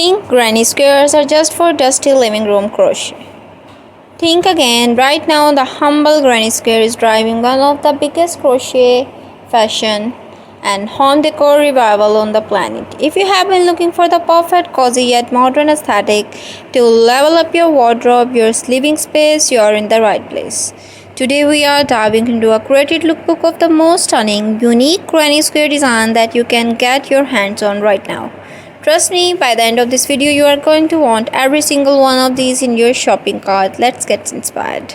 Think granny squares are just for dusty living room crochet. Think again. Right now, the humble granny square is driving one of the biggest crochet, fashion, and home decor revival on the planet. If you have been looking for the perfect, cozy yet modern aesthetic to level up your wardrobe, your living space, you are in the right place. Today we are diving into a curated lookbook of the most stunning, unique granny square design that you can get your hands on right now. Trust me, by the end of this video, you are going to want every single one of these in your shopping cart. Let's get inspired.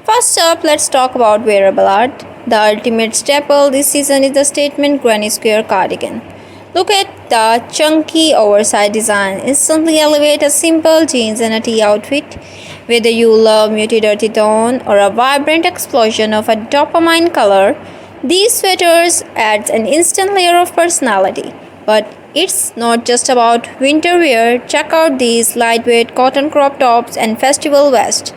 First up, let's talk about wearable art. The ultimate staple this season is the statement granny square cardigan. Look at the chunky oversized design. Instantly elevate a simple jeans and a tee outfit. Whether you love muted earthy tone or a vibrant explosion of a dopamine color, these sweaters adds an instant layer of personality. But it's not just about winter wear. Check out these lightweight cotton crop tops and festival vest.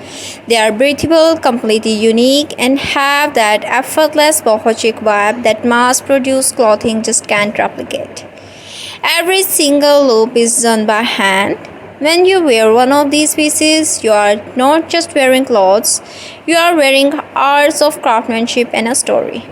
They are breathable, completely unique, and have that effortless boho chic vibe that mass-produced clothing just can't replicate. Every single loop is done by hand. When you wear one of these pieces, you are not just wearing clothes, you are wearing hours of craftsmanship and a story.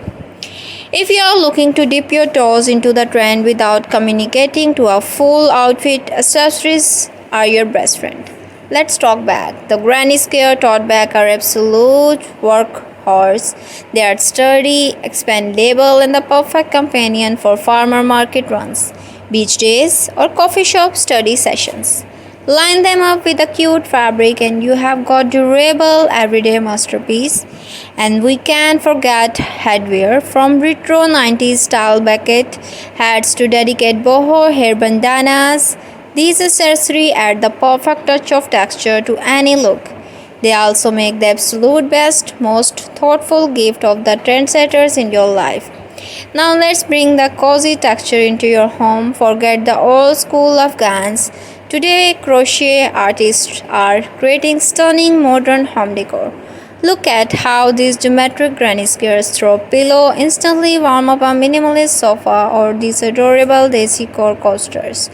If you are looking to dip your toes into the trend without communicating to a full outfit, accessories are your best friend. Let's talk bag. The granny square tote bag are absolute workhorse. They are sturdy, expandable, and the perfect companion for farmer market runs, beach days, or coffee shop study sessions. Line them up with a cute fabric and you have got durable everyday masterpiece. And we can't forget headwear, from retro 90s style bucket hats to dedicated boho hair bandanas. These accessories add the perfect touch of texture to any look. They also make the absolute best, most thoughtful gift of the trendsetters in your life. Now let's bring the cozy texture into your home. Forget the old school Afghans. Today, crochet artists are creating stunning modern home decor. Look at how these geometric granny squares throw pillow instantly warm up a minimalist sofa, or these adorable decor coasters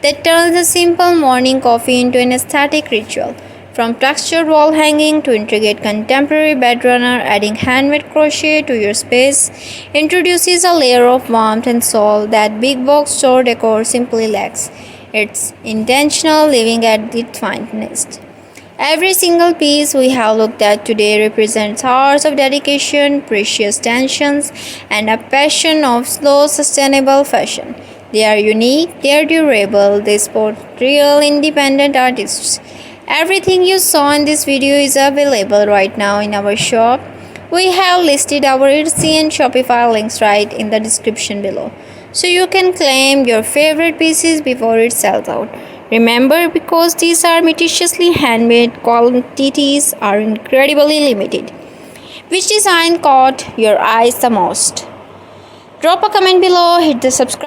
that turn the simple morning coffee into an aesthetic ritual. From textured wall hanging to intricate contemporary bed runner, adding handmade crochet to your space introduces a layer of warmth and soul that big box store decor simply lacks. It's intentional living at its finest. Every single piece we have looked at today represents hours of dedication, precious tensions, and a passion of slow, sustainable fashion. They are unique, they are durable, they support real independent artists. Everything you saw in this video is available right now in our shop. We have listed our Etsy and Shopify links right in the description below, so you can claim your favorite pieces before it sells out. Remember, because these are meticulously handmade, quantities are incredibly limited. Which design caught your eyes the most? Drop a comment below, hit the subscribe